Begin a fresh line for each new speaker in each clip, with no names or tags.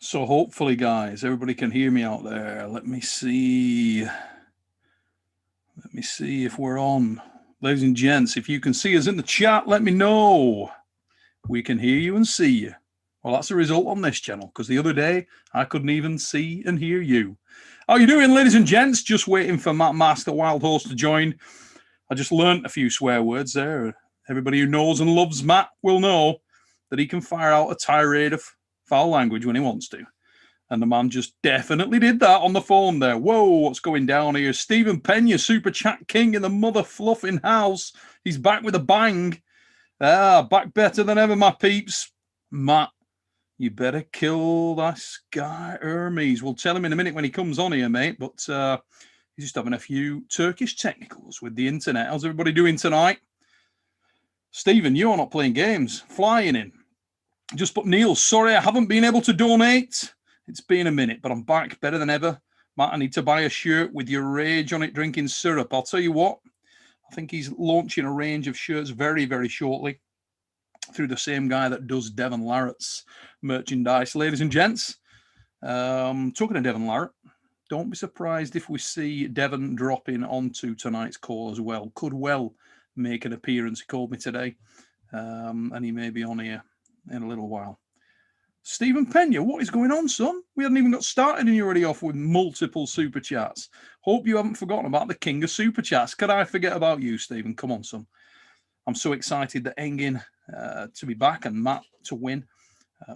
So hopefully, guys, everybody can hear me out there. Let me see if we're on. Ladies and gents, if you can see us in the chat, let me know. We can hear you and see you. Well, that's a result on this channel, because the other day I couldn't even see and hear you. How you doing, ladies and gents? Just waiting for Matt Mask, the wild horse, to join. I just learnt a few swear words there. Everybody who knows and loves Matt will know that he can fire out a tirade of foul language when he wants to. And the man just definitely did that on the phone there. Whoa, what's going down here? Stephen Pena, Super Chat King in the mother fluffing house. He's back with a bang. Back better than ever, my peeps. Matt, you better kill this guy, Ermes. We'll tell him in a minute when he comes on here, mate. But he's just having a few Turkish technicals with the internet. How's everybody doing tonight? Stephen, you're not playing games. Flying in. Just put Neil, sorry, I haven't been able to donate. It's been a minute, but I'm back better than ever. Matt, I need to buy a shirt with your rage on it drinking syrup. I'll tell you what, I think he's launching a range of shirts very, very shortly through the same guy that does Devon Larratt's merchandise. Ladies and gents, talking to Devon Larratt, don't be surprised if we see Devon dropping onto tonight's call as well. Could well make an appearance. He called me today, and he may be on here in a little while. Stephen Pena, what is going on, son? We hadn't even got started and you're already off with multiple super chats. Hope you haven't forgotten about the king of super chats. Could I forget about you, Stephen? Come on, son. I'm so excited that Engin to be back and Matt to win.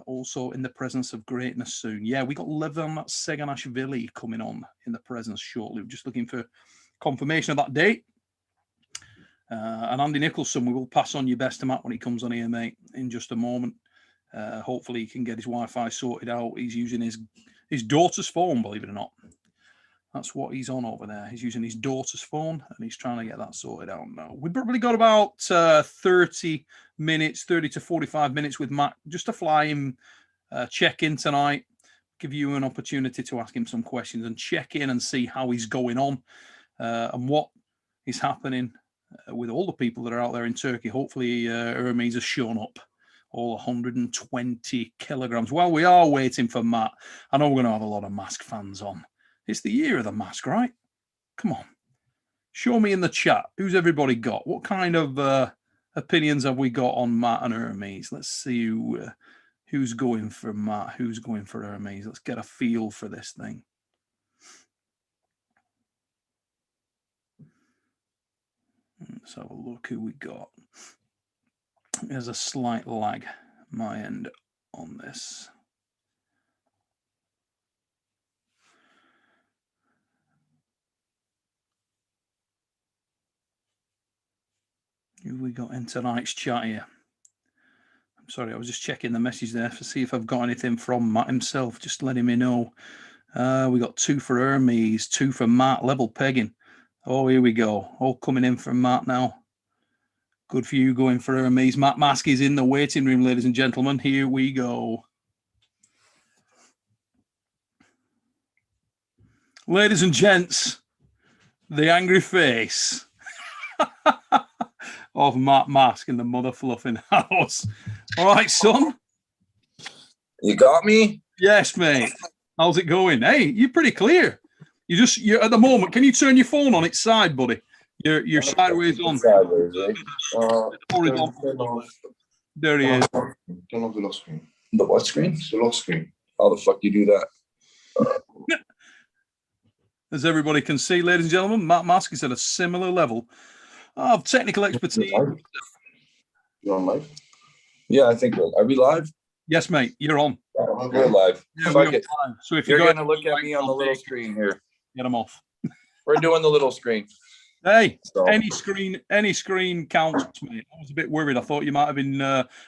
Also in the presence of greatness soon. Yeah, we got Levan Seganashvili coming on in the presence shortly. We're just looking for confirmation of that date. And Andy Nicholson, we will pass on your best to Matt when he comes on here, mate, in just a moment. Hopefully he can get his Wi-Fi sorted out. He's using his daughter's phone, believe it or not. That's what he's on over there. He's using his daughter's phone, and he's trying to get that sorted out now. We've probably got about 30 to 45 minutes with Matt, just to fly him, check in tonight, give you an opportunity to ask him some questions and check in and see how he's going on and what is happening with all the people that are out there in Turkey. Hopefully Ermes has shown up, all 120 kilograms. While we are waiting for Matt, I know we're going to have a lot of Mask fans on. It's the year of the Mask, right? Come on. Show me in the chat. Who's everybody got? What kind of opinions have we got on Matt and Ermes? Let's see who's going for Matt, who's going for Ermes. Let's get a feel for this thing. Let's have a look who we got. There's a slight lag my end on this. Who we got in tonight's chat here? I'm sorry, I was just checking the message there to see if I've got anything from Matt himself, just letting me know. We got 2 for Ermes, 2 for Matt, level pegging. Oh, here we go. All coming in from Matt now. Good for you going for Ermes. Matt Mask is in the waiting room, ladies and gentlemen. Here we go. Ladies and gents, the angry face of Matt Mask in the mother fluffing house. All right, son.
You got me?
Yes, mate. How's it going? Hey, you're pretty clear. You're at the moment. Can you turn your phone on its side, buddy? You're sideways on.
Sideways, eh?
There he is.
Turn off the lock screen. The what screen? The lock screen. How the fuck you do that?
As everybody can see, ladies and gentlemen, Matt Mask is at a similar level of technical expertise.
You're on live? Yeah, I think we're. Are we live?
Yes, mate. You're on.
We're live.
Yeah, we're live. So if
you're going to look at me on the little screen here,
get them off.
We're doing the little screen.
Hey, so. any screen counts, mate. I was a bit worried. I thought you might have been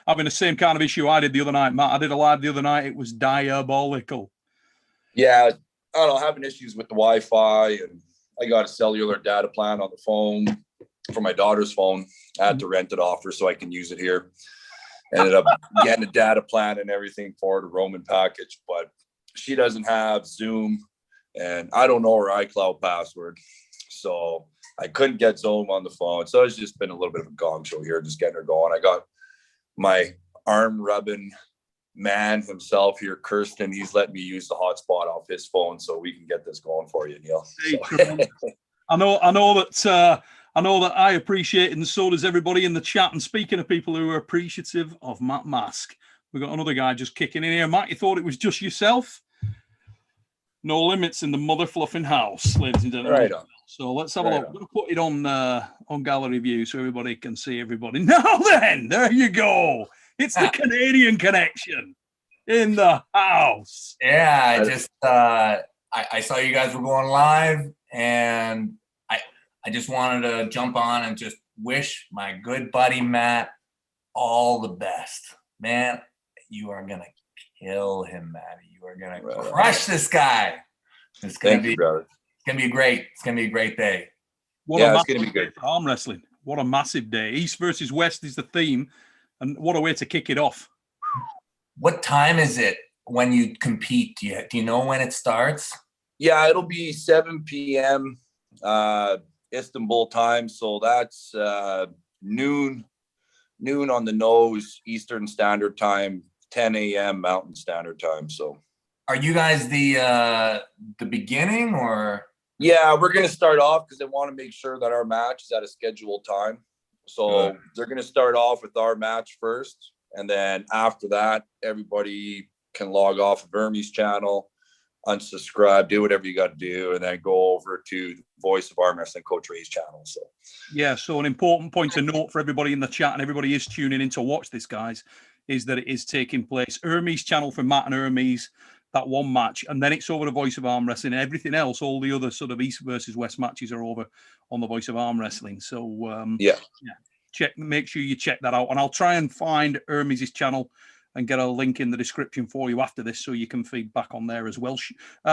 having the same kind of issue I did the other night, Matt. I did a live the other night. It was diabolical.
Yeah, I don't know, having issues with the Wi-Fi, and I got a cellular data plan on the phone for my daughter's phone. I had to rent it off her so I can use it here. Ended up getting a data plan and everything for her, the roaming package, but she doesn't have Zoom, and I don't know her iCloud password. So I couldn't get Zoom on the phone. So it's just been a little bit of a gong show here, just getting her going. I got my arm rubbing man himself here, Kirsten. He's letting me use the hotspot off his phone so we can get this going for you, Neil.
Hey,
So.
I know that I appreciate it, and so does everybody in the chat. And speaking of people who are appreciative of Matt Mask, we've got another guy just kicking in here. Matt, you thought it was just yourself? No limits in the mother fluffing house, ladies and gentlemen.
Right on.
So let's have a look. I'm going to put it on gallery view so everybody can see everybody. Now then, there you go. It's the Canadian connection in the house.
Yeah, I just I saw you guys were going live, and I just wanted to jump on and just wish my good buddy Matt all the best. Man, you are gonna kill him, Matty. You are gonna crush this guy. It's gonna be great. It's gonna be a great day.
It's gonna be good
for arm wrestling. What a massive day. East versus West is the theme, and what a way to kick it off.
What time is it when you compete? Do you know when it starts?
Yeah, it'll be 7 p.m. Istanbul time, so that's noon on the nose Eastern Standard Time, 10 a.m. Mountain Standard Time. So,
are you guys the beginning, or?
Yeah, we're gonna start off because they want to make sure that our match is at a scheduled time. So they're gonna start off with our match first, and then after that, everybody can log off of Ermes channel, unsubscribe, do whatever you got to do, and then go over to the Voice of Arm Wrestling Coach Ray's channel. So,
yeah, so an important point to note for everybody in the chat, and everybody is tuning in to watch this, guys, is that it is taking place. Ermes channel for Matt and Ermes, that one match, and then it's over the Voice of Arm Wrestling, and everything else, all the other sort of East versus West matches are over on the Voice of Arm Wrestling. So, make sure you check that out, and I'll try and find Ermes' channel and get a link in the description for you after this so you can feed back on there as well.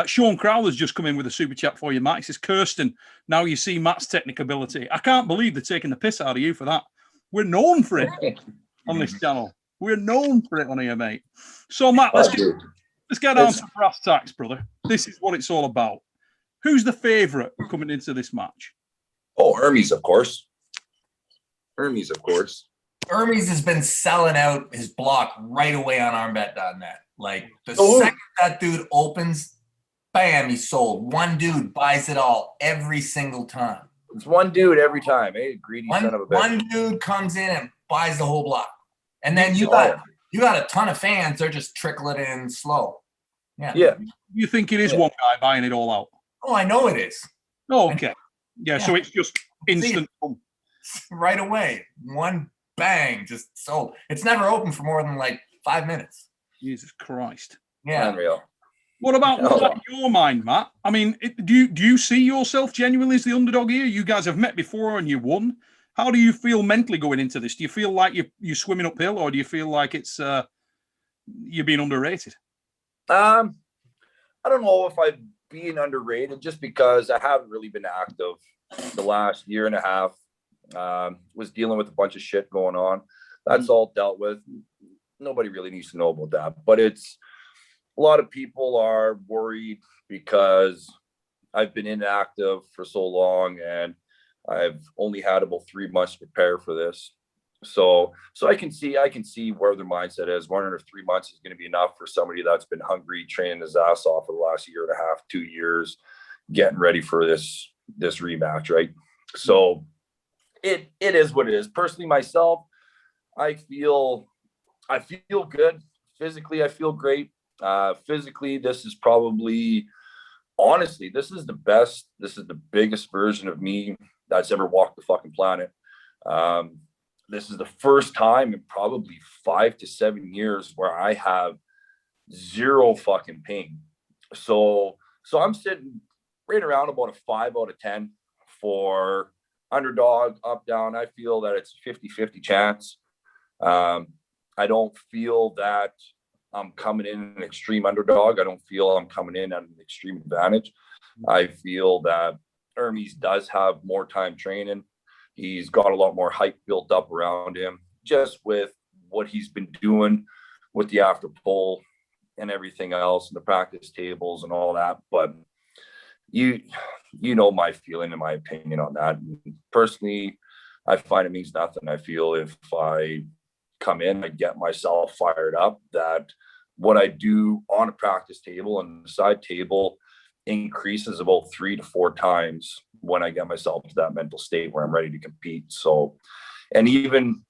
Sean Crowler's just come in with a super chat for you, Matt. He says, Kirsten, now you see Matt's technical ability. I can't believe they're taking the piss out of you for that. We're known for it on this channel. We're known for it on here, mate. So, Matt, let's get down to brass tacks, brother. This is what it's all about. Who's the favourite coming into this match?
Oh, Ermes, of course. Ermes, of course.
Ermes has been selling out his block right away on armbet.net. Like the second that dude opens, bam, he's sold. One dude buys it all every single time.
It's one dude every time. Hey, greedy son of a bitch.
One dude comes in and buys the whole block. And then you got a ton of fans. They're just trickling in slow.
Yeah.
You think it is one guy buying it all out?
Oh, I know it is.
Oh, okay. Yeah, so it's just instant.
Right away. One bang, just sold. It's never open for more than like 5 minutes.
Jesus Christ.
Yeah.
Unreal.
What about your mind, Matt? I mean, do you see yourself genuinely as the underdog here? You guys have met before and you won. How do you feel mentally going into this? Do you feel like you're swimming uphill, or do you feel like it's you're being underrated?
I don't know if I'm being underrated, just because I haven't really been active the last year and a half. Was dealing with a bunch of shit going on. That's all dealt with. Nobody really needs to know about that. But it's a lot of people are worried because I've been inactive for so long and I've only had about 3 months to prepare for this. So I can see where their mindset is. Wondering if 3 months is going to be enough for somebody that's been hungry, training his ass off for the last year and a half, 2 years, getting ready for this rematch, right? So it is what it is. Personally, myself, I feel good. Physically, I feel great. Physically, this is probably, honestly, this is the biggest version of me that's ever walked the fucking planet. This is the first time in probably 5 to 7 years where I have zero fucking pain. So I'm sitting right around about a 5 out of 10 for underdog, up, down. I feel that it's 50-50 chance. I don't feel that I'm coming in an extreme underdog. I don't feel I'm coming in at an extreme advantage. I feel that Ermes does have more time training. He's got a lot more hype built up around him, just with what he's been doing with the after pull and everything else, and the practice tables and all that. But you know my feeling and my opinion on that. Personally, I find it means nothing. I feel if I come in, I get myself fired up, that what I do on a practice table and the side table increases about 3 to 4 times when I get myself to that mental state where I'm ready to compete. So, and even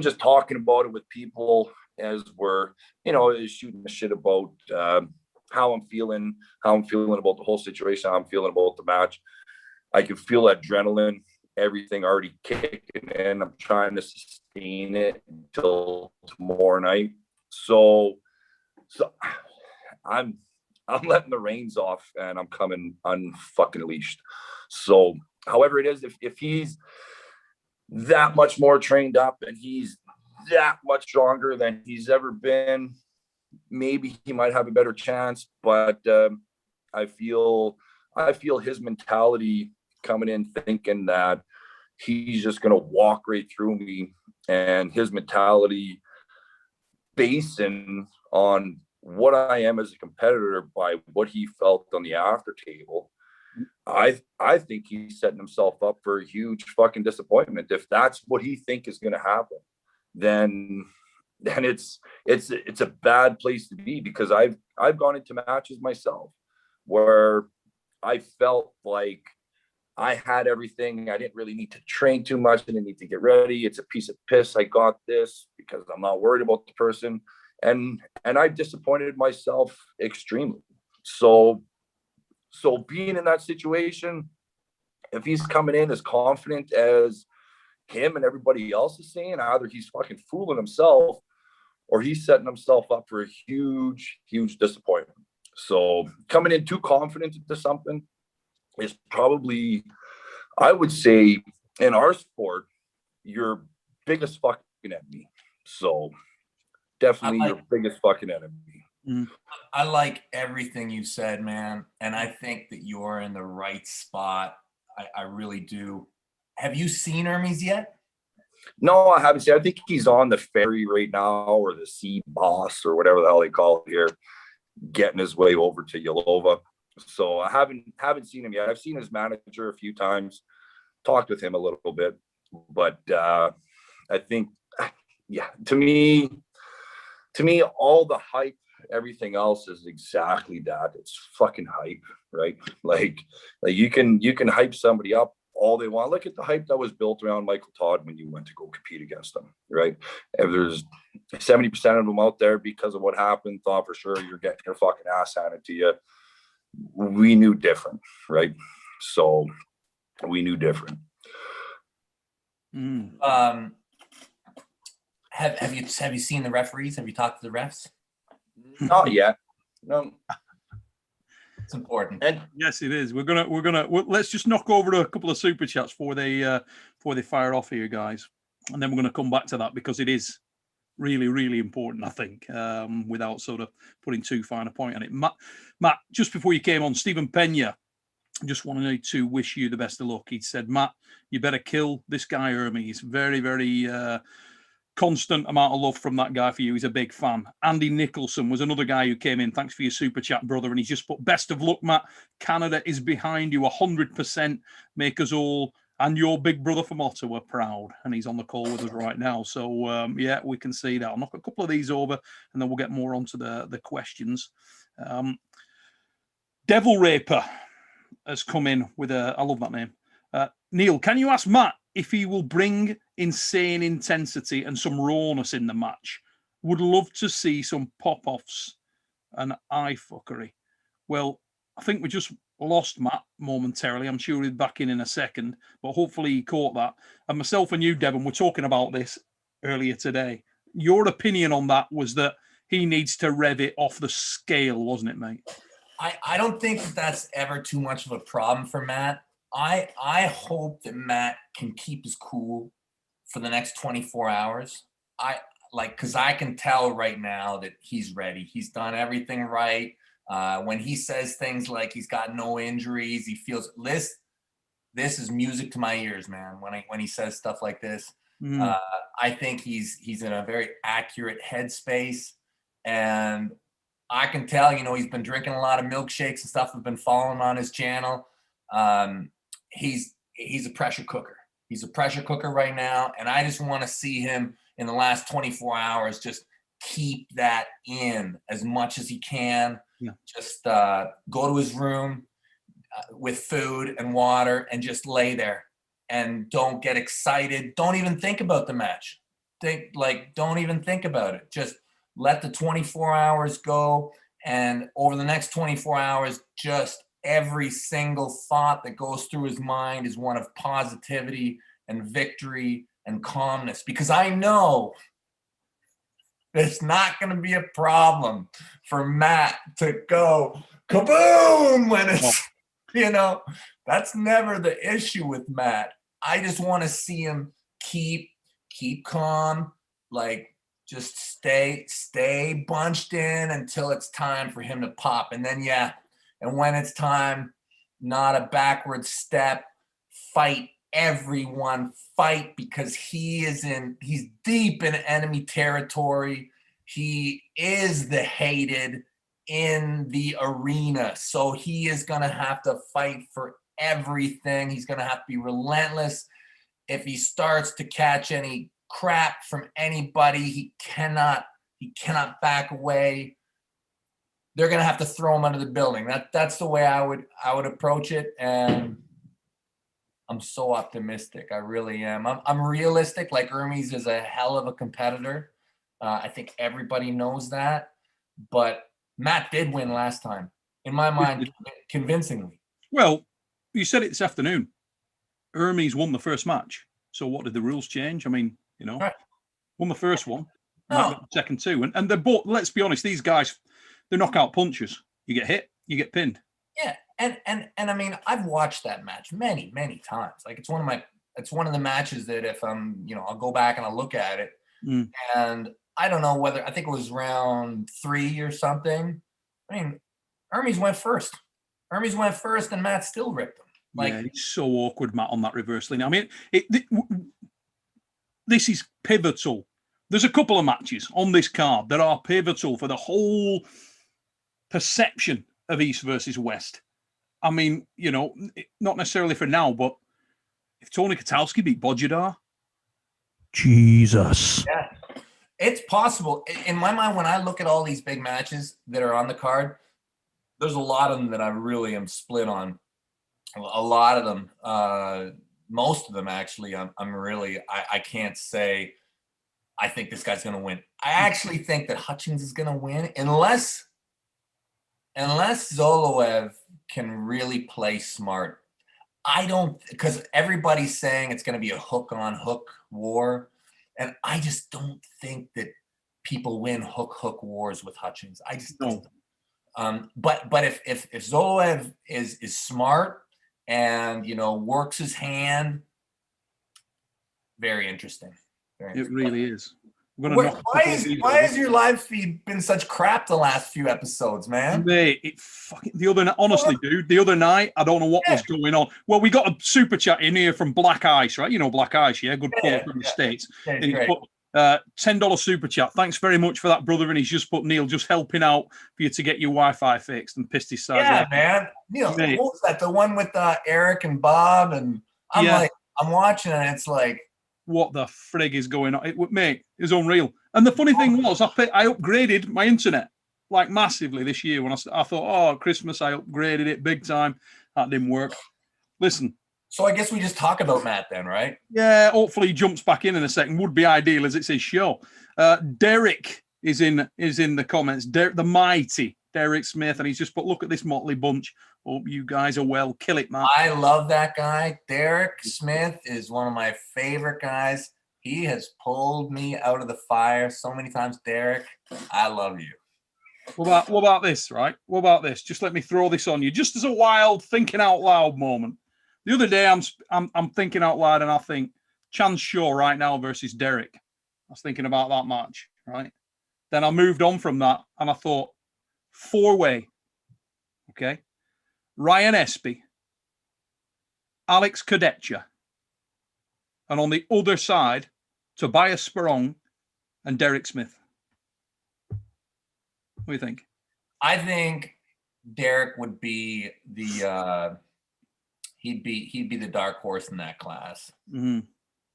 just talking about it with people as we're, shooting the shit about how I'm feeling about the whole situation, how I'm feeling about the match. I can feel adrenaline, everything already kicking in. I'm trying to sustain it until tomorrow night. So I'm letting the reins off and I'm coming unfucking leashed. So however it is, if he's that much more trained up and he's that much stronger than he's ever been, maybe he might have a better chance. But I feel his mentality coming in thinking that he's just going to walk right through me, and his mentality basing on what I am as a competitor by what he felt on the after table. I think he's setting himself up for a huge fucking disappointment. If that's what he think is going to happen, then it's a bad place to be, because I've gone into matches myself where I felt like I had everything. I didn't really need to train too much. I didn't need to get ready. It's a piece of piss. I got this because I'm not worried about the person. And I disappointed myself extremely. So being in that situation, if he's coming in as confident as him and everybody else is saying, either he's fucking fooling himself or he's setting himself up for a huge, huge disappointment. So coming in too confident into something is probably, I would say, in our sport, your biggest fucking enemy. So definitely your biggest fucking enemy.
I like everything you said, man. And I think that you're in the right spot. I really do. Have you seen Ermes yet?
No, I haven't seen. I think he's on the ferry right now, or the sea boss, or whatever the hell they call it here, getting his way over to Yalova. So I haven't seen him yet. I've seen his manager a few times, talked with him a little bit, but I think, yeah, to me, all the hype, everything else is exactly that. It's fucking hype, right? Like you can hype somebody up all they want. Look at the hype that was built around Michael Todd when you went to go compete against him, right? If there's 70% of them out there because of what happened, thought for sure you're getting your fucking ass handed to you. We knew different, right? So we knew different.
Have you seen the referees? Have you talked to the refs?
Not yet. No.
It's important.
And yes, it is. Let's just knock over a couple of super chats before they fire off here, guys, and then we're going to come back to that, because it is really, really important, I think, without sort of putting too fine a point on it. Matt, just before you came on, Stephen Pena just wanted to wish you the best of luck. He said, Matt, you better kill this guy, Ermes. Very, very constant amount of love from that guy for you. He's a big fan. Andy Nicholson was another guy who came in. Thanks for your super chat, brother. And he's just put, best of luck, Matt. Canada is behind you 100%. Make us all and your big brother from Ottawa proud. And he's on the call with us right now. So, yeah, we can see that. I'll knock a couple of these over and then we'll get more onto the questions. Devil Raper has come in with I love that name. Neil, can you ask Matt if he will bring insane intensity and some rawness in the match? Would love to see some pop-offs and eye fuckery. Well, I think we just lost Matt momentarily. I'm sure he'll be back in a second, but hopefully he caught that. And myself and you, Devon, were talking about this earlier today. Your opinion on that was that he needs to rev it off the scale, wasn't it, mate?
I don't think that's ever too much of a problem for Matt. I hope that Matt can keep his cool for the next 24 hours. Because I can tell right now that he's ready. He's done everything right. When he says things like he's got no injuries, he feels this is music to my ears, man. When he says stuff like this, I think he's in a very accurate headspace, and I can tell, he's been drinking a lot of milkshakes and stuff. I've been following on his channel. He's a pressure cooker. He's a pressure cooker right now, and I just want to see him in the last 24 hours just keep that in as much as he can.
Yeah.
Just go to his room with food and water and just lay there and don't get excited. Don't even think about the match. Don't even think about it. Just let the 24 hours go. And over the next 24 hours, just every single thought that goes through his mind is one of positivity and victory and calmness, because I know it's not going to be a problem for Matt to go kaboom when it's, that's never the issue with Matt. I just want to see him keep calm, like just stay bunched in until it's time for him to pop. And then, and when it's time, not a backward step, fight everyone, fight, because he's deep in enemy territory. He is the hated in the arena. So he is going to have to fight for everything. He's going to have to be relentless. If he starts to catch any crap from anybody, he cannot back away. They're going to have to throw him under the building. That's the way I would approach it. And I'm so optimistic. I really am. I'm realistic. Like, Ermes is a hell of a competitor. I think everybody knows that. But Matt did win last time, in my mind, convincingly.
Well, you said it this afternoon. Ermes won the first match. So what did the rules change? I mean,
Right.
Won the first one,
No.
second two. And they're both, let's be honest, these guys, they're knockout punchers. You get hit, you get pinned.
Yeah. And I mean, I've watched that match many, many times. Like, it's one of the matches that if I'm, I'll go back and I'll look at it. And I don't know whether, I think it was round 3 or something. I mean, Ermes went first. And Matt still ripped him. Like,
it's so awkward, Matt, on that reverse lean. I mean, this is pivotal. There's a couple of matches on this card that are pivotal for the whole perception of East versus West. I mean, not necessarily for now, but if Tony Kotowski beat Bojidar, Jesus.
Yeah, it's possible. In my mind, when I look at all these big matches that are on the card, there's a lot of them that I really am split on. A lot of them, most of them actually, I can't say I think this guy's going to win. I actually think that Hutchings is going to win unless Zoloev can really play smart. I don't, because everybody's saying it's going to be a hook on hook war. And I just don't think that people win hook wars with Hutchings. I just don't. But if Zoloev is smart and, works his hand, very interesting.
It really is.
Why has your live feed been such crap the last few episodes, man?
Mate, honestly, dude, the other night, I don't know what was going on. Well, we got a super chat in here from Black Ice, right? Black Ice, yeah? Good pull from the States. And he put $10 super chat. Thanks very much for that, brother. And he's just put, Neil, just helping out for you to get your Wi-Fi fixed, and pissed his sides.
Yeah, man. Neil, what was that? The one with Eric and Bob? And I'm watching it, and it's like,
what the frig is going on? Mate, it's unreal. And the funny thing was, I upgraded my internet like massively this year when I thought, Christmas, I upgraded it big time. That didn't work. Listen.
So I guess we just talk about Matt then, right?
Yeah, hopefully he jumps back in a second. Would be ideal, as it's his show. Derek is in the comments. The mighty Derek Smith, and he's just put, look at this motley bunch. Hope you guys are well. Kill it, man.
I love that guy. Derek Smith is one of my favorite guys. He has pulled me out of the fire so many times. Derek, I love you.
What about this, right? What about this? Just let me throw this on you, just as a wild thinking out loud moment. The other day, I'm thinking out loud, and I think Chance Shaw right now versus Derek. I was thinking about that match, right? Then I moved on from that, and I thought, 4-way, okay? Ryan Espy, Alex Kadetcha, and on the other side, Tobias Sperong and Derek Smith. What do you think?
I think Derek would be the he'd be the dark horse in that class.
Mm-hmm.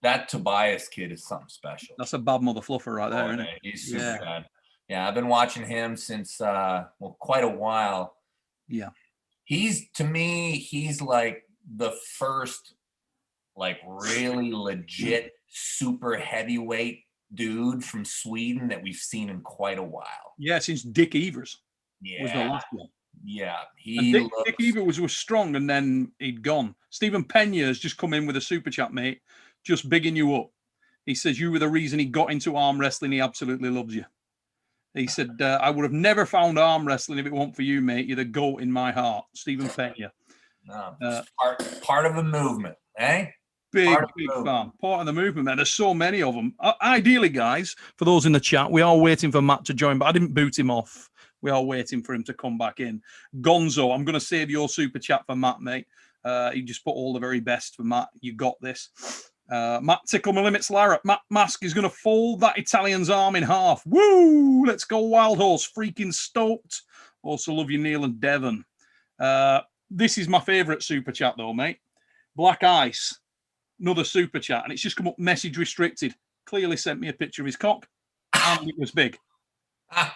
That Tobias kid is something special.
That's a bad mother fluffer right there, isn't it?
He's super bad. Yeah, I've been watching him since quite a while.
Yeah.
To me, he's like the first like really legit super heavyweight dude from Sweden that we've seen in quite a while.
Yeah, since Dick Evers was the
Yeah.
last one.
Yeah.
And Dick Evers was strong, and then he'd gone. Stephen Pena has just come in with a super chat, mate, just bigging you up. He says you were the reason he got into arm wrestling. He absolutely loves you. He said, I would have never found arm wrestling if it weren't for you, mate. You're the GOAT in my heart. Stephen Pena.
Part of the movement, eh?
Big fan. Part of the movement, man. There's so many of them. Ideally, guys, for those in the chat, we are waiting for Matt to join, but I didn't boot him off. We are waiting for him to come back in. Gonzo, I'm going to save your super chat for Matt, mate. You just put all the very best for Matt. You got this. Matt Tickle My Limits Larratt. Matt Mask is going to fold that Italian's arm in half. Woo! Let's go, Wild Horse. Freaking stoked. Also love you, Neil and Devon. This is my favourite super chat, though, mate. Black Ice. Another super chat. And it's just come up message restricted. Clearly sent me a picture of his cock. And it was big.
Of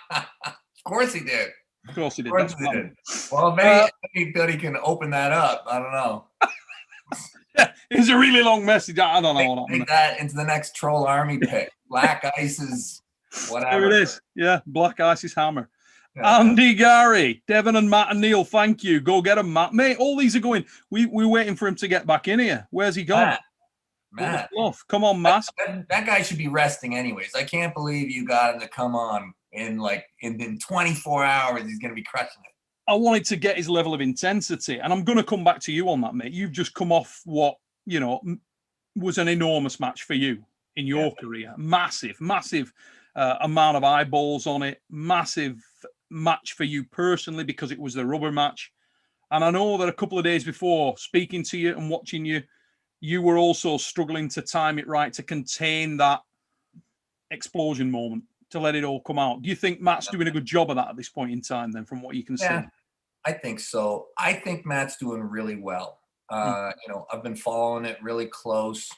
course he did.
Of course he did.
That's he did. Well, maybe anybody can open that up. I don't know.
Yeah, it's a really long message. I don't know.
Take that into the next Troll Army pick. Black Ice's whatever.
There it is. Yeah, Black Ice's hammer. Yeah. Andy, Gary, Devon and Matt and Neil, thank you. Go get him, Matt. Mate, all these are going. We're waiting for him to get back in here. Where's he gone?
Matt.
Come on, Matt.
That guy should be resting anyways. I can't believe you got him to come on in 24 hours. He's going to be crushing it.
I wanted to get his level of intensity, and I'm going to come back to you on that, mate. You've just come off what, was an enormous match for you in your career. Massive amount of eyeballs on it. Massive match for you personally because it was the rubber match. And I know that a couple of days before speaking to you and watching you, you were also struggling to time it right to contain that explosion moment, to let it all come out. Do you think Matt's doing a good job of that at this point in time then, from what you can see?
I think so. I think Matt's doing really well. I've been following it really close.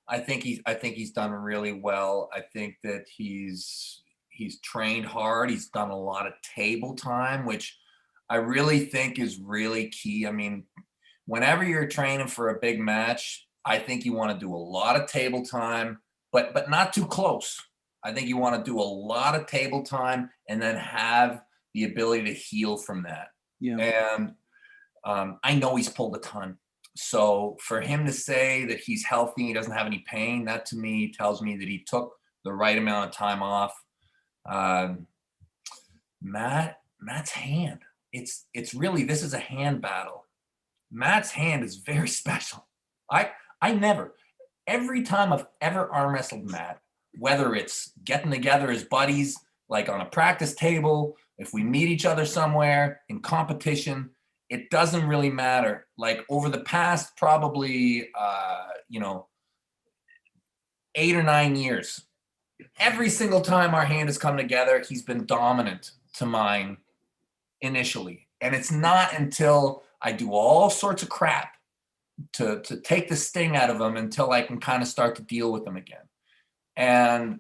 I think he's done really well. I think that he's trained hard. He's done a lot of table time, which I really think is really key. I mean, whenever you're training for a big match, I think you want to do a lot of table time, but not too close. I think you want to do a lot of table time and then have the ability to heal from that.
Yeah.
And I know he's pulled a ton. So for him to say that he's healthy, he doesn't have any pain, that to me tells me that he took the right amount of time off. Matt's hand. It's really, this is a hand battle. Matt's hand is very special. Every time I've ever arm wrestled Matt, whether it's getting together as buddies, like on a practice table, if we meet each other somewhere in competition, it doesn't really matter. Like over the past probably, 8 or 9 years, every single time our hand has come together, he's been dominant to mine initially. And it's not until I do all sorts of crap to take the sting out of him until I can kind of start to deal with him again. And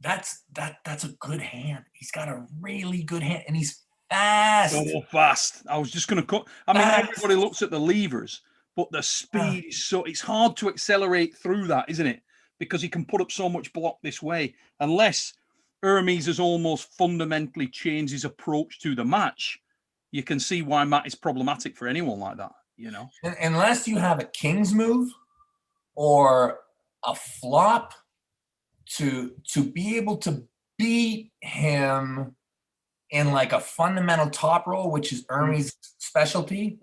that's a good hand. He's got a really good hand, and he's fast.
So fast. I was just going to cut. I mean, everybody looks at the levers, but the speed is so. It's hard to accelerate through that, isn't it? Because he can put up so much block this way. Unless Ermes has almost fundamentally changed his approach to the match, you can see why Matt is problematic for anyone like that.
Unless you have a king's move or a flop to be able to beat him in like a fundamental top roll, which is Ermes' specialty,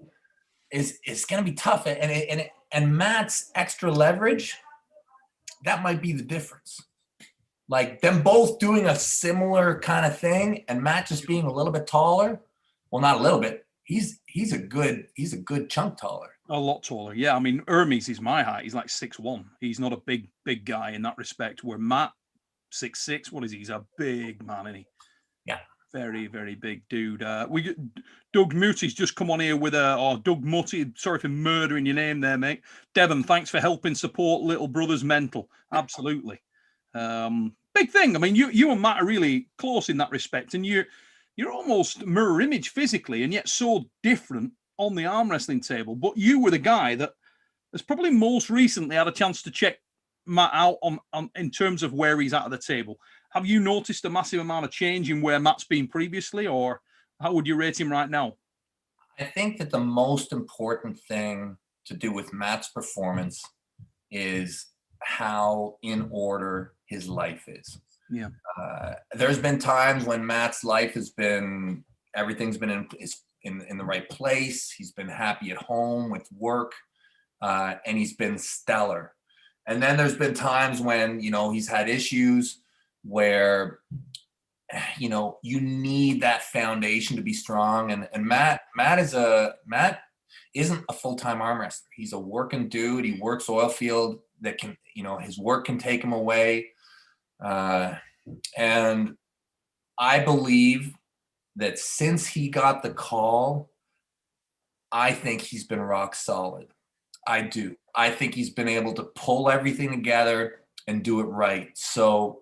is going to be tough. And Matt's extra leverage, that might be the difference. Like them both doing a similar kind of thing, and Matt just being a little bit taller. Well, not a little bit. He's a good chunk taller.
A lot taller. Yeah. I mean, Ermes is my height. He's like 6'1". He's not a big guy in that respect. Where Matt, 6'6". What is he? He's a big man, isn't he?
Yeah.
Very, very big dude. Doug Mutty's just come on here with Doug Mutty. Sorry for murdering your name there, mate. Devon, thanks for helping support little brother's mental. Absolutely. Big thing. I mean, you and Matt are really close in that respect, and you're almost mirror image physically, and yet so different on the arm wrestling table. But you were the guy that has probably most recently had a chance to check Matt out on in terms of where he's at the table. Have you noticed a massive amount of change in where Matt's been previously, or how would you rate him right now?
I think that the most important thing to do with Matt's performance is how in order his life is.
Yeah.
There's been times when Matt's life has been, everything's been in the right place. He's been happy at home with work, and he's been stellar. And then there's been times when, you know, he's had issues where, you know, you need that foundation to be strong. And Matt isn't a full-time arm wrestler. He's a working dude. He works oil field that can, you know, his work can take him away. And I believe that since he got the call, I think he's been rock solid. I do. I think he's been able to pull everything together and do it right. So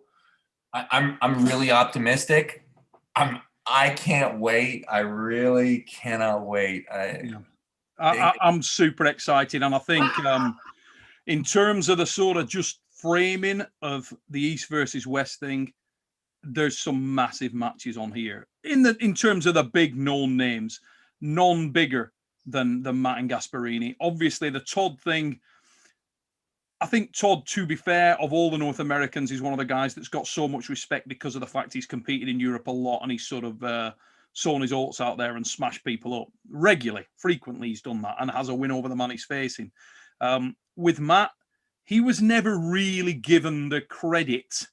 I'm really optimistic. I can't wait. I really cannot wait.
I'm super excited, and I think in terms of the sort of just framing of the East versus West thing, there's some massive matches on here. In terms of the big known names, none bigger than Matt and Gasparini. Obviously, the Todd thing. I think Todd, to be fair, of all the North Americans, is one of the guys that's got so much respect because of the fact he's competed in Europe a lot, and he's sort of sown his oats out there and smashed people up regularly. Frequently, he's done that and has a win over the man he's facing. With Matt, he was never really given the credit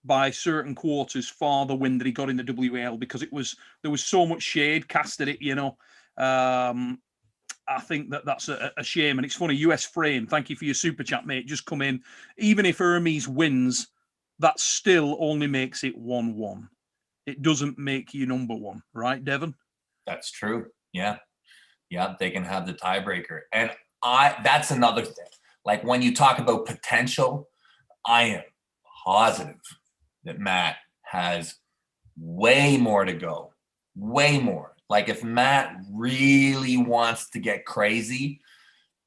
by certain quarters for the win that he got in the WAL, because there was so much shade cast at it, you know. I think that's a shame. And it's funny, US Frame, thank you for your super chat, mate. Just come in. Even if Ermes wins, that still only makes it 1-1. It doesn't make you number one, right, Devon?
That's true. Yeah. Yeah, they can have the tiebreaker. And that's another thing. Like when you talk about potential, I am positive that Matt has way more to go. Way more. Like if Matt really wants to get crazy,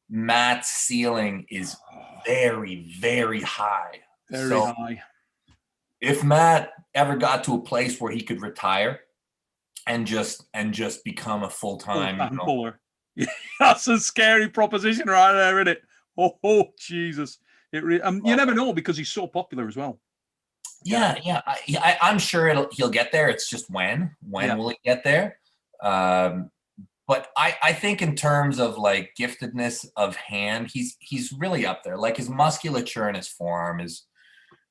Matt's ceiling is very, very high.
Very high. If
Matt ever got to a place where he could retire and just become a full-time
bowler, that's a scary proposition right there, isn't it? Oh Jesus! You never know, because he's so popular as well.
Yeah. I'm sure he'll get there. It's just when will he get there? But I think in terms of like giftedness of hand, he's really up there. Like his musculature in his forearm is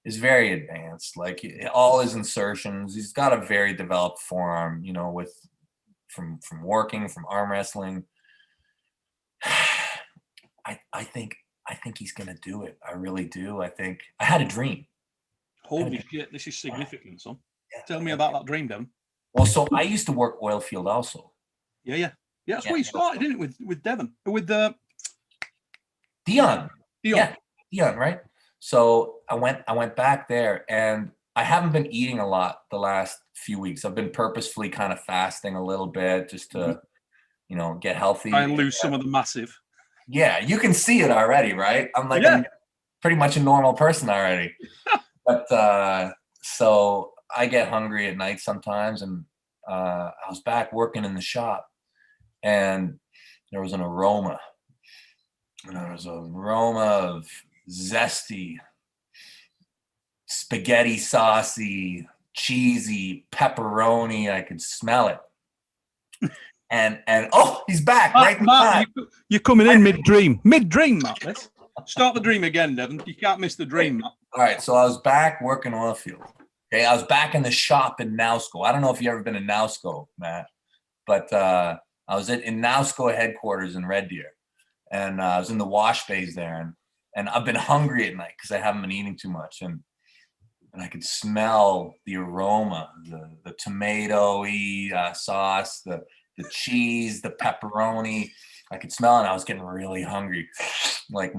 very advanced. Like all his insertions, he's got a very developed forearm, you know, from working, from arm wrestling. I think he's gonna do it. I really do. I had a dream.
Holy shit, this is significant, son. Yeah, tell me about that dream, Devon.
Well, so I used to work oil field also.
Yeah. That's where you started, didn't it? With Devon, with
Dion. Yeah, Dion, right? So I went back there, and I haven't been eating a lot the last few weeks. I've been purposefully kind of fasting a little bit just to, you know, get healthy.
I lose some of the massive.
Yeah, you can see it already, right? I'm like pretty much a normal person already. But so I get hungry at night sometimes, and I was back working in the shop, and there was an aroma. And there was an aroma of zesty, spaghetti saucy, cheesy, pepperoni. I could smell it. And oh, he's back.
Matt, you're coming in mid-dream, Matt. Let's start the dream again, Devon. You can't miss the dream, Matt.
All right, so I was back working oil field. Okay, I was back in the shop in Nausco. I don't know if you've ever been in Nausco, Matt, but I was in Nausco headquarters in Red Deer, and I was in the wash bays there, and I've been hungry at night because I haven't been eating too much, and I could smell the aroma, the tomato-y sauce, the cheese, the pepperoni. I could smell it, and I was getting really hungry. Like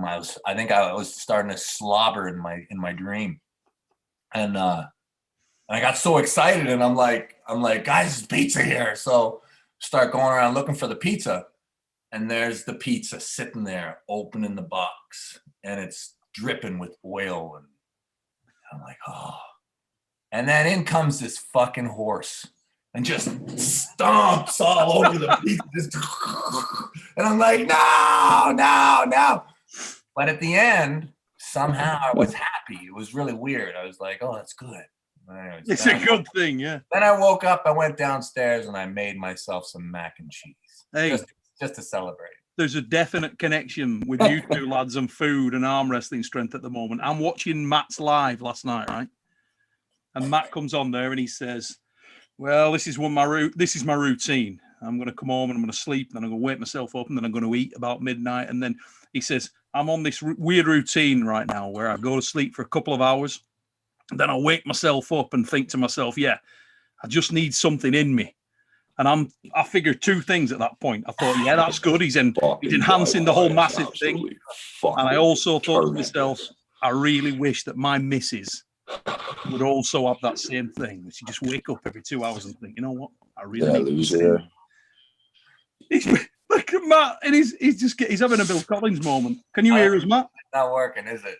I think I was starting to slobber in my dream. And I got so excited, and I'm like, guys, there's pizza here. So start going around looking for the pizza, and there's the pizza sitting there, open in the box, and it's dripping with oil. And I'm like, oh. And then in comes this fucking horse and just stomps all over the pizza. And I'm like, no. But at the end, somehow I was happy. It was really weird. I was like, oh, that's good. Anyways,
It's a good thing, yeah.
Then I woke up, I went downstairs, and I made myself some mac and cheese.
Hey,
just to celebrate.
There's a definite connection with you two lads and food and arm wrestling strength at the moment. I'm watching Matt's live last night, right? And Matt comes on there and he says, well, this is my routine. I'm going to come home and I'm going to sleep, and then I'm going to wake myself up, and then I'm going to eat about midnight. And then he says, I'm on this weird routine right now where I go to sleep for a couple of hours, and then I wake myself up and think to myself, yeah, I just need something in me. And I figured two things at that point. I thought, yeah, that's good. He's enhancing the whole massive thing. And I also thought to myself, I really wish that my missus would also have that same thing. She just wake up every 2 hours and think, you know what? I really need to. Look at Matt, and he's having a Bill Collins moment. Can you hear us, Matt?
It's not working, is it?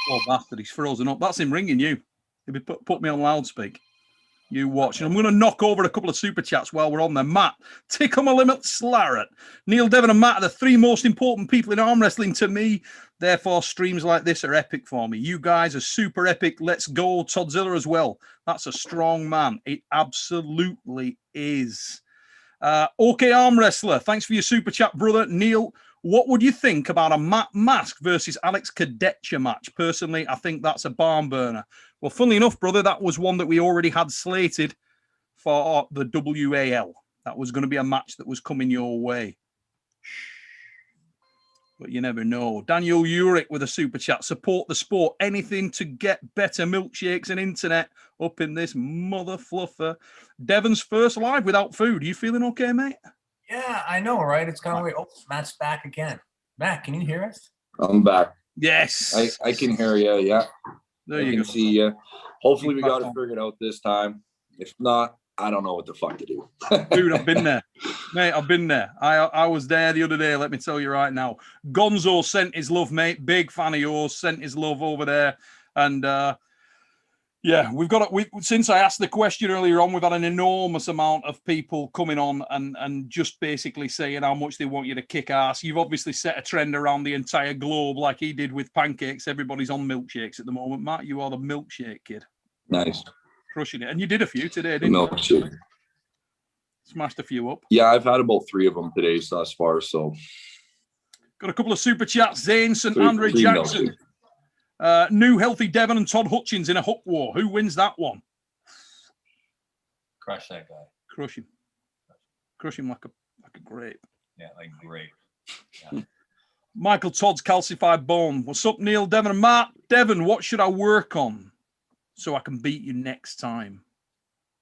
Oh, bastard, he's frozen up. That's him ringing you. He'll be put me on loudspeak. You watch. And I'm going to knock over a couple of super chats while we're on there. Matt, Tickle My Limits, Larratt, Neil, Devon, and Matt are the three most important people in arm wrestling to me. Therefore, streams like this are epic for me. You guys are super epic. Let's go. Toddzilla as well. That's a strong man. It absolutely is. OK Arm Wrestler, thanks for your super chat, brother. Neil, what would you think about a Matt Mask versus Alex Kadetcha match? Personally, I think that's a barn burner. Well, funnily enough, brother, that was one that we already had slated for the WAL. That was going to be a match that was coming your way. But you never know. Daniel Urick with a super chat. Support the sport. Anything to get better milkshakes and internet up in this mother fluffer. Devon's first live without food. Are you feeling okay, mate?
Yeah, I know, right? It's kind of weird. Oh, Matt's back again. Matt, can you hear us?
I'm back.
Yes.
I can hear you. Yeah.
There
I
you
can
go.
see you. Hopefully we got it figured out this time. If not, I don't know what the fuck to do.
Dude, I've been there. Mate, I've been there. I was there the other day, let me tell you right now. Gonzo sent his love, mate. Big fan of yours. Sent his love over there. And yeah, since I asked the question earlier on, we've had an enormous amount of people coming on and just basically saying how much they want you to kick ass. You've obviously set a trend around the entire globe like he did with pancakes. Everybody's on milkshakes at the moment. Matt, you are the milkshake kid.
Nice.
Crushing it. And you did a few today, didn't
you?
Smashed a few up.
Yeah, I've had about 3 of them today thus far. So
got a couple of super chats. Zane, St. Andre Jackson. New healthy Devon and Todd Hutchins in a hook war. Who wins that one?
Crush that guy.
Crush him. Crush him like a grape.
Yeah, like grape. Yeah.
Michael Todd's calcified bone. What's up, Neil, Devon, and Matt? Devon, what should I work on so I can beat you next time?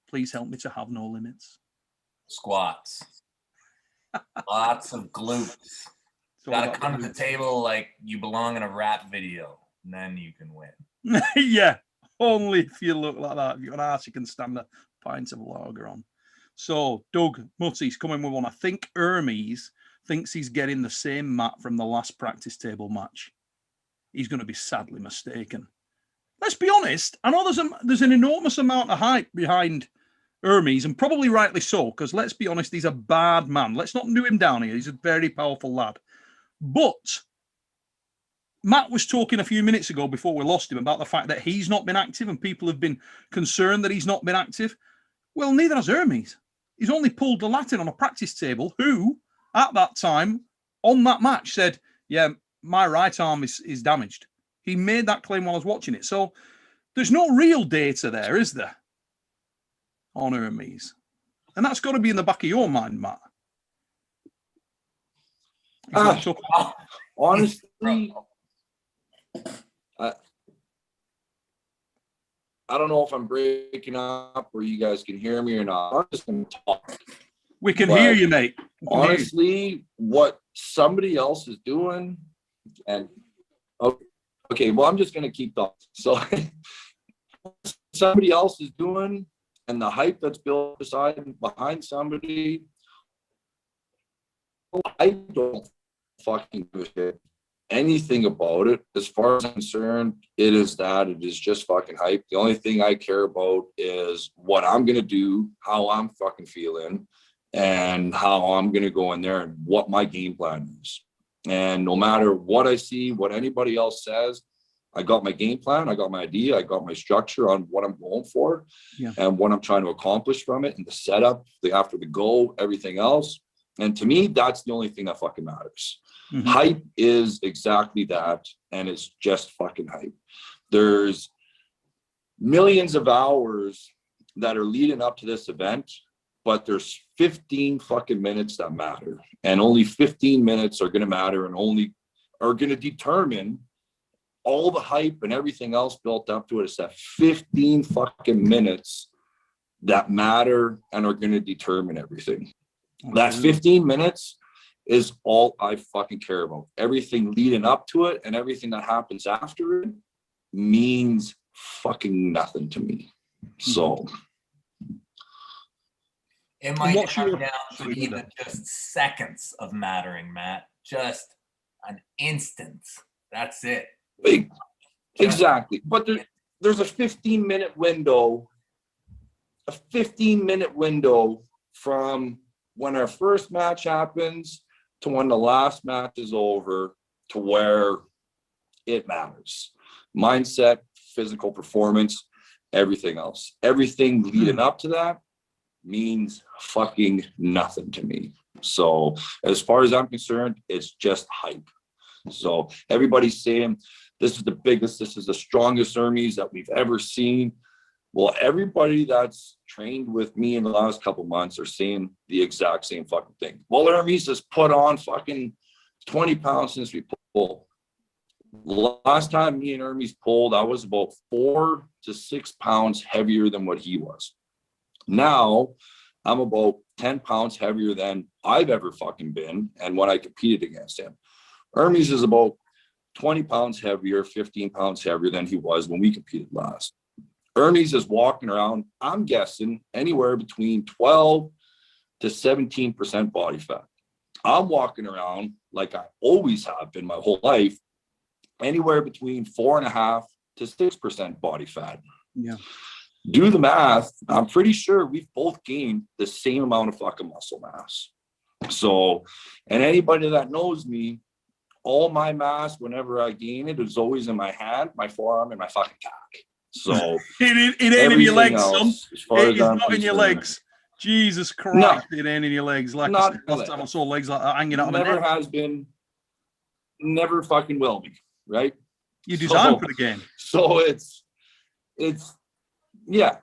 Please help me to have no limits.
Squats. Lots of glutes. Got to come to the table like you belong in a rap video, and then you can win.
Yeah, only if you look like that. If you've got an ass, you can stand a pint of lager on. So, Doug Mutty's coming with one. I think Ermes thinks he's getting the same mat from the last practice table match. He's going to be sadly mistaken. Let's be honest. I know there's an enormous amount of hype behind Ermes, and probably rightly so, because let's be honest, he's a bad man. Let's not do him down here. He's a very powerful lad. But Matt was talking a few minutes ago before we lost him about the fact that he's not been active and people have been concerned that he's not been active. Well, neither has Ermes. He's only pulled the Latin on a practice table who, at that time, on that match, said, yeah, my right arm is damaged. He made that claim while I was watching it. So there's no real data there, is there, on Ermes? And that's got to be in the back of your mind, Matt.
Honestly, I don't know if I'm breaking up or you guys can hear me or not. I'm just going to talk.
We can hear you, mate.
Honestly, what somebody else is doing, and okay, well, I'm just going to keep talking. So somebody else is doing and the hype that's built behind somebody, I don't fucking give a shit anything about it. As far as I'm concerned, it is just fucking hype. The only thing I care about is what I'm gonna do, how I'm fucking feeling, and how I'm gonna go in there and what my game plan is. And no matter what I see, what anybody else says, I got my game plan, I got my idea, I got my structure on what I'm going for, and what I'm trying to accomplish from it, and the setup, after the goal, everything else. And to me, that's the only thing that fucking matters. Mm-hmm. Hype is exactly that, and it's just fucking hype. There's millions of hours that are leading up to this event, but there's 15 fucking minutes that matter, and only 15 minutes are going to matter and only are going to determine all the hype and everything else built up to it. It's that 15 fucking minutes that matter and are going to determine everything. Okay. That 15 minutes is all I fucking care about. Everything leading up to it and everything that happens after it means fucking nothing to me. So
it might come down to even just seconds of mattering, Matt. Just an instant. That's it.
Exactly. But there's a 15-minute window. A 15-minute window from when our first match happens to when the last match is over, to where it matters. Mindset, physical performance, everything else. Everything leading up to that means fucking nothing to me. So as far as I'm concerned, it's just hype. So everybody's saying this is the biggest, this is the strongest Ermes that we've ever seen. Well, everybody that's trained with me in the last couple months are saying the exact same fucking thing. Well, Ermes has put on fucking 20 pounds since we pulled. Last time me and Ermes pulled, I was about 4 to 6 pounds heavier than what he was. Now, I'm about 10 pounds heavier than I've ever fucking been, and when I competed against him. Ermes is about 20 pounds heavier, 15 pounds heavier than he was when we competed last. Ermes is walking around, I'm guessing, anywhere between 12 to 17% body fat. I'm walking around like I always have been my whole life, anywhere between 4.5 to 6% body fat.
Yeah.
Do the math. I'm pretty sure we've both gained the same amount of fucking muscle mass. So, and anybody that knows me, all my mass, whenever I gain it, is always in my hand, my forearm, and my fucking cock. So
it ain't in your legs, son. It is not in your legs. Jesus Christ, it ain't in your legs. Like last time I saw legs like that hanging out of my neck.
Never has been, never fucking will be, right?
You designed for the game.
So it's yeah.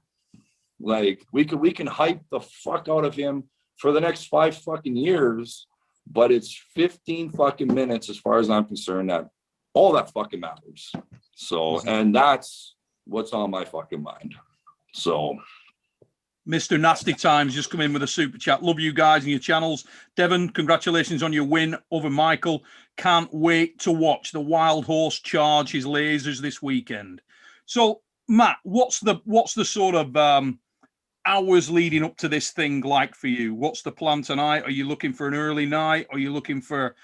Like we can hype the fuck out of him for the next 5 fucking years, but it's 15 fucking minutes as far as I'm concerned, that all that fucking matters. So, and that's what's on my fucking mind. So
Mr. Nasty Times just come in with a super chat. Love you guys and your channels. Devon, congratulations on your win over Michael. Can't wait to watch the wild horse charge his lasers this weekend. So Matt, what's the sort of hours leading up to this thing like for you? What's the plan tonight? Are you looking for an early night? Are you looking for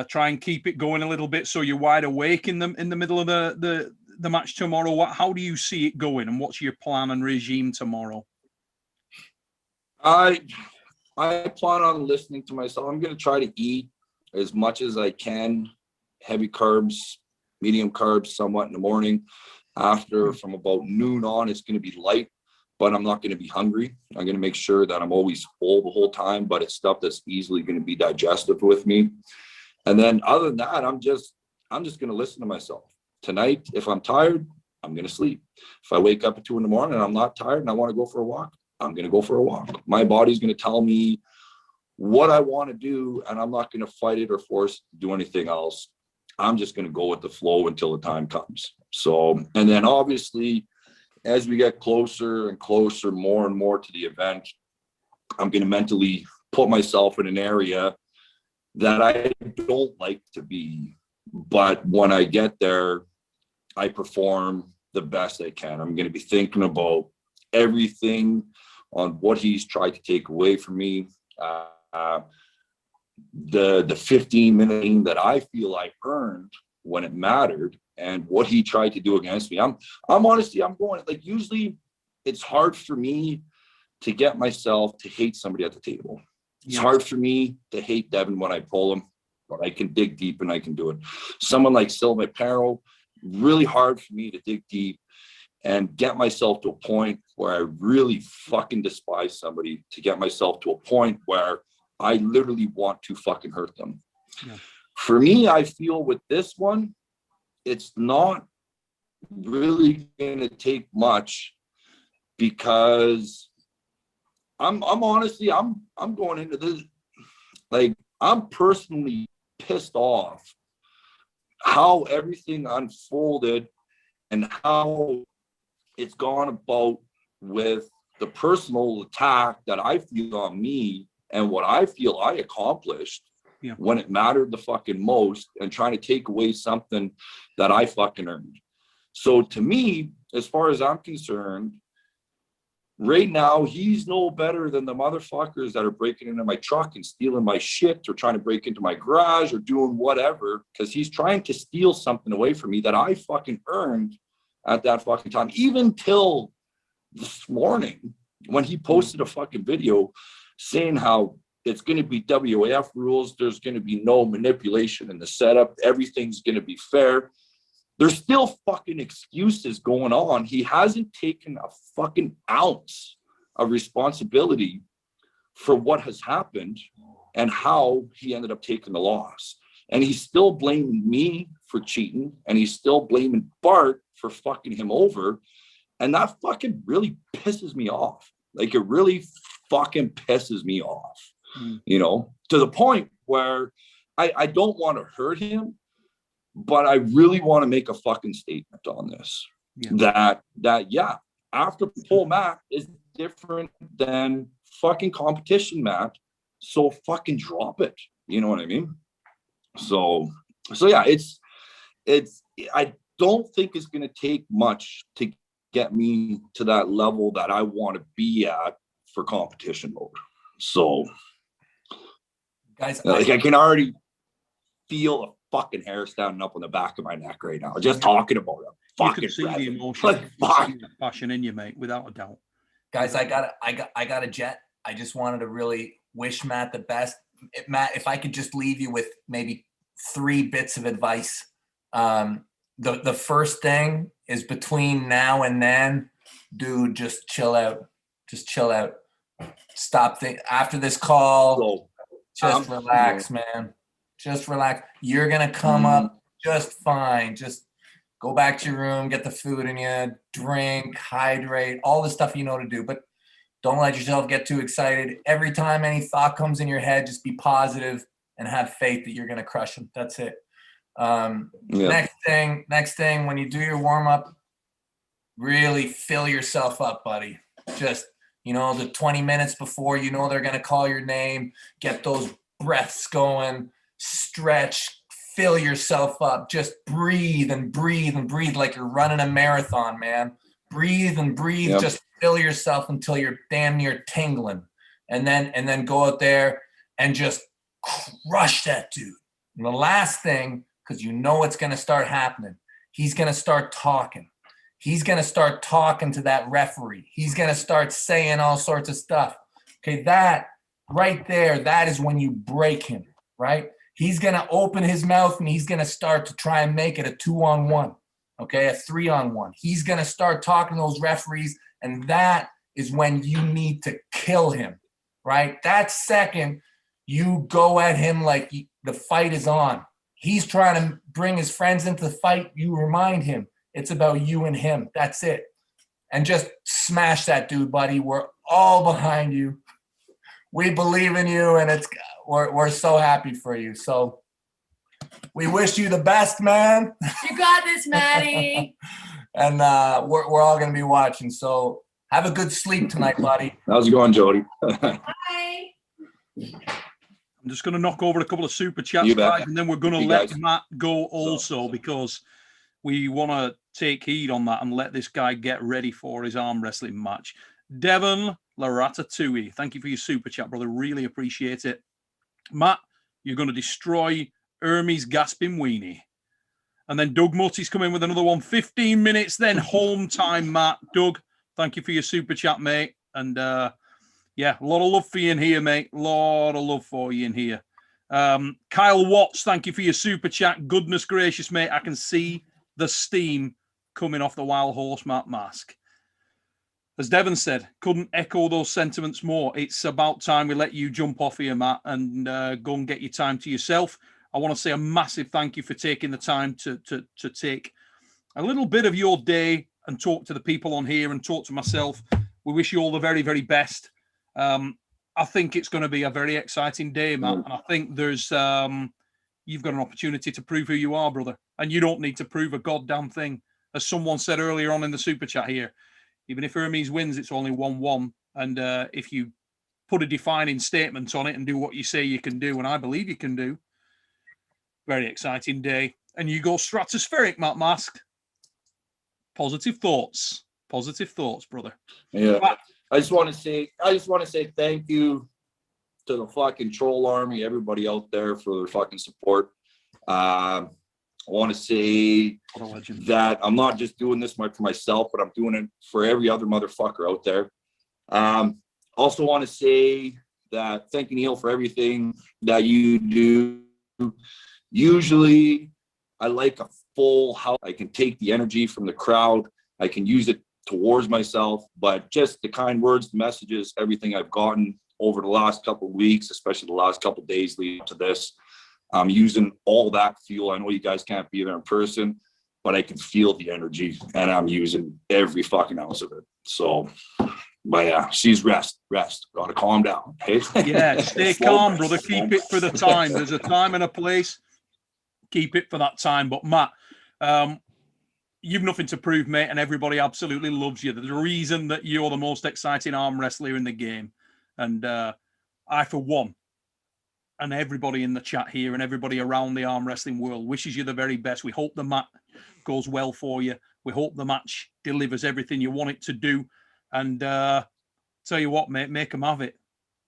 try and keep it going a little bit so you're wide awake in the middle of the match tomorrow? How do you see it going, and what's your plan and regime tomorrow?
I plan on listening to myself. I'm going to try to eat as much as I can, heavy carbs, medium carbs, somewhat in the morning. After, from about noon on, it's going to be light, but I'm not going to be hungry. I'm going to make sure that I'm always full the whole time, but it's stuff that's easily going to be digestive with me. And then other than that, I'm just going to listen to myself. Tonight, if I'm tired, I'm going to sleep. If I wake up at 2 a.m. and I'm not tired and I want to go for a walk, I'm going to go for a walk. My body's going to tell me what I want to do, and I'm not going to fight it or force to do anything else. I'm just going to go with the flow until the time comes. So, and then obviously, as we get closer and closer, more and more to the event, I'm going to mentally put myself in an area that I don't like to be. But when I get there, I perform the best I can. I'm going to be thinking about everything on what he's tried to take away from me. The 15-minute game that I feel I earned when it mattered, and what he tried to do against me. I'm honestly, I'm going, like, usually it's hard for me to get myself to hate somebody at the table. It's hard for me to hate Devon when I pull him, but I can dig deep and I can do it. Someone like Silva Perro, really hard for me to dig deep and get myself to a point where I really fucking despise somebody, to get myself to a point where I literally want to fucking hurt them. Yeah. For me, I feel with this one, it's not really going to take much, because I'm honestly, I'm going into this, like, I'm personally pissed off how everything unfolded and how it's gone about with the personal attack that I feel on me and what I feel I accomplished when it mattered the fucking most, and trying to take away something that I fucking earned. So to me, as far as I'm concerned, right now, he's no better than the motherfuckers that are breaking into my truck and stealing my shit, or trying to break into my garage, or doing whatever, because he's trying to steal something away from me that I fucking earned at that fucking time. Even till this morning, when he posted a fucking video saying how it's going to be WAF rules, there's going to be no manipulation in the setup, everything's going to be fair. There's still fucking excuses going on. He hasn't taken a fucking ounce of responsibility for what has happened and how he ended up taking the loss. And he's still blaming me for cheating, and he's still blaming Bart for fucking him over. And that fucking really pisses me off. Like, it really fucking pisses me off, you know, to the point where I don't want to hurt him, but I really want to make a fucking statement on this. That after pull Matt is different than fucking competition Matt. So fucking drop it. You know what I mean? So yeah, it's I don't think it's going to take much to get me to that level that I want to be at for competition mode. So guys, like, I can already feel a fucking hair standing up on the back of my neck right now, just talking about it.
You can see the emotion, like, the passion in you, mate, without a doubt.
Guys, I got a jet. I just wanted to really wish Matt the best. Matt, if I could just leave you with maybe 3 bits of advice. The first thing is, between now and then, dude, just chill out. Just chill out. Stop after this call. Just relax, man. Just relax. You're going to come up just fine. Just go back to your room, get the food in you, drink, hydrate, all the stuff you know to do. But don't let yourself get too excited. Every time any thought comes in your head, just be positive and have faith that you're going to crush them. That's it. Next thing, when you do your warm-up, really fill yourself up, buddy. Just, you know, the 20 minutes before, you know, they're going to call your name, get those breaths going, stretch, fill yourself up, just breathe and breathe and breathe like you're running a marathon, man. Breathe and breathe, just fill yourself until you're damn near tingling. And then go out there and just crush that dude. And the last thing, because you know what's going to start happening, he's going to start talking. He's going to start talking to that referee. He's going to start saying all sorts of stuff. Okay, that right there, that is when you break him, right? He's going to open his mouth and he's going to start to try and make it a 2-on-1, okay, a 3-on-1. He's going to start talking to those referees, and that is when you need to kill him, right? That second, you go at him like the fight is on. He's trying to bring his friends into the fight. You remind him it's about you and him. That's it. And just smash that dude, buddy. We're all behind you. We believe in you, and we're so happy for you. So we wish you the best, man.
You got this, Maddie.
And we're all going to be watching. So have a good sleep tonight, buddy.
How's it going, Jody?
Bye.
I'm just going to knock over a couple of super chats, guys, and then we're going to let Matt go also, because we want to take heed on that and let this guy get ready for his arm wrestling match. Devon Larratt, thank you for your super chat, brother. Really appreciate it. Matt, you're going to destroy Ermes Gasparini. And then Doug Mutty's come in with another one. 15 minutes, then home time, Matt. Doug, thank you for your super chat, mate. And yeah, a lot of love for you in here, mate. A lot of love for you in here. Kyle Watts, thank you for your super chat. Goodness gracious, mate. I can see the steam coming off the Wild Horse Matt mask. As Devon said, couldn't echo those sentiments more. It's about time we let you jump off here, Matt, and go and get your time to yourself. I want to say a massive thank you for taking the time to take a little bit of your day and talk to the people on here and talk to myself. We wish you all the very, very best. I think it's going to be a very exciting day, Matt. And I think there's you've got an opportunity to prove who you are, brother. And you don't need to prove a goddamn thing. As someone said earlier on in the super chat here, even if Ermes wins, it's only 1-1. And if you put a defining statement on it and do what you say you can do, and I believe you can do, very exciting day. And you go stratospheric, Matt Mask. Positive thoughts, brother.
Yeah. I just want to say thank you to the fucking troll army, everybody out there for their fucking support. I want to say that I'm not just doing this for myself, but I'm doing it for every other motherfucker out there. Also want to say that thank you, Neil, for everything that you do. Usually I like a full house. I can take the energy from the crowd. I can use it towards myself, but just the kind words, the messages, everything I've gotten over the last couple of weeks, especially the last couple of days leading up to this, I'm using all that fuel. I know you guys can't be there in person, but I can feel the energy and I'm using every fucking ounce of it. So, but yeah, she's rest. Gotta calm down. Okay?
Yeah, stay calm, brother. Keep it for the time. There's a time and a place. Keep it for that time. But Matt, you've nothing to prove, mate, and everybody absolutely loves you. There's a reason that you're the most exciting arm wrestler in the game. And I, for one, and everybody in the chat here and everybody around the arm wrestling world wishes you the very best. We hope the match goes well for you. We hope the match delivers everything you want it to do. And tell you what, mate, make them have it.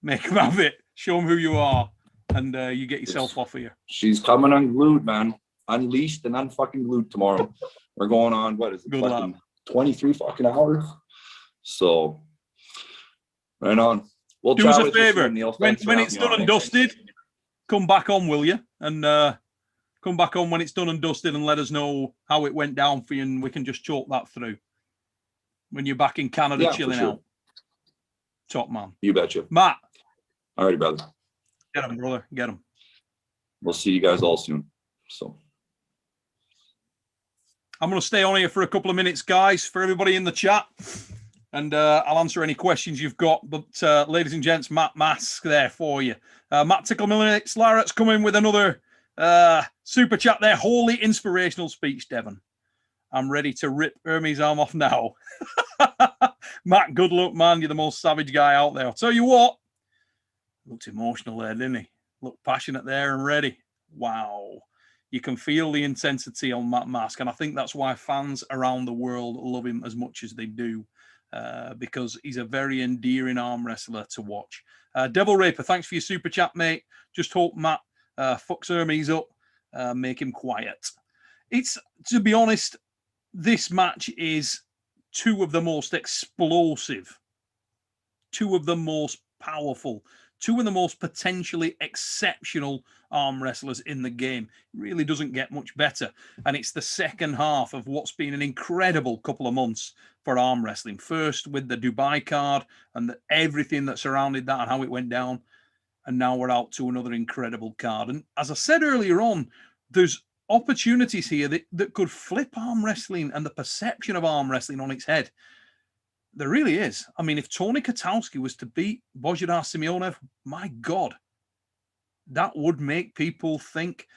Make them have it. Show them who you are. And you get yourself off of here.
She's coming unglued, man. Unleashed and unfucking glued tomorrow. We're going on, what is it, fucking 23 fucking hours? So, right on. We'll
do us a favor. When it's done and dusted, come back on, will you? And come back on when it's done and dusted and let us know how it went down for you, and we can just chalk that through when you're back in Canada chilling out. Top man.
You betcha.
Matt.
All right, brother.
Get him, brother. Get him.
We'll see you guys all soon. So
I'm going to stay on here for a couple of minutes, guys, for everybody in the chat. And I'll answer any questions you've got. But ladies and gents, Matt Mask there for you. Matt Tickle-Millix Larratt's coming with another super chat there. Holy inspirational speech, Devon. I'm ready to rip Ermes' arm off now. Matt, good luck, man. You're the most savage guy out there. I'll tell you what. Looked emotional there, didn't he? Looked passionate there and ready. Wow. You can feel the intensity on Matt Mask. And I think that's why fans around the world love him as much as they do. Because he's a very endearing arm wrestler to watch. Devil Raper, thanks for your super chat, mate. Just hope Matt fucks Ermes up. Make him quiet. It's, to be honest, this match is two of the most explosive, two of the most powerful, two of the most potentially exceptional arm wrestlers in the game. It really doesn't get much better. And it's the second half of what's been an incredible couple of months for arm wrestling. First with the Dubai card and everything that surrounded that and how it went down. And now we're out to another incredible card. And as I said earlier on, there's opportunities here that could flip arm wrestling and the perception of arm wrestling on its head. There really is. I mean, if Tony Kotowski was to beat Bozhidar Simeonev, my God, that would make people think.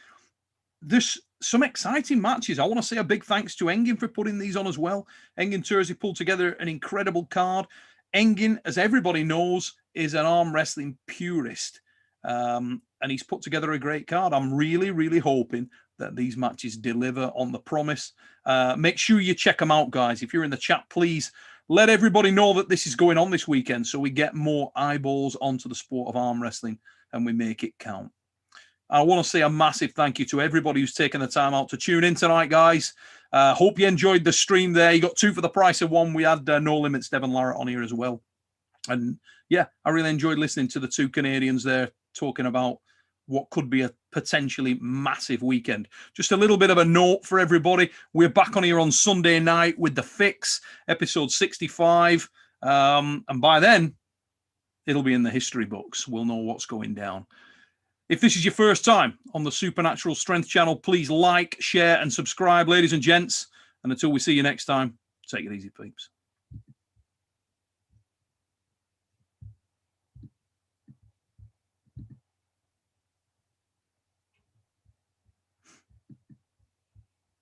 There's some exciting matches. I want to say a big thanks to Engin for putting these on as well. Engin Terzi pulled together an incredible card. Engin, as everybody knows, is an arm wrestling purist. And he's put together a great card. I'm really, really hoping that these matches deliver on the promise. Make sure you check them out, guys. If you're in the chat, please let everybody know that this is going on this weekend so we get more eyeballs onto the sport of arm wrestling and we make it count. I want to say a massive thank you to everybody who's taken the time out to tune in tonight, guys. Hope you enjoyed the stream there. You got 2 for the price of 1. We had No Limits Devon Larratt on here as well. And yeah, I really enjoyed listening to the 2 Canadians there talking about what could be a potentially massive weekend. Just a little bit of a note for everybody. We're back on here on Sunday night with The Fix, episode 65. And by then, it'll be in the history books. We'll know what's going down. If this is your first time on the Supernatural Strength channel, please like, share, and subscribe, ladies and gents. And until we see you next time, take it easy, peeps.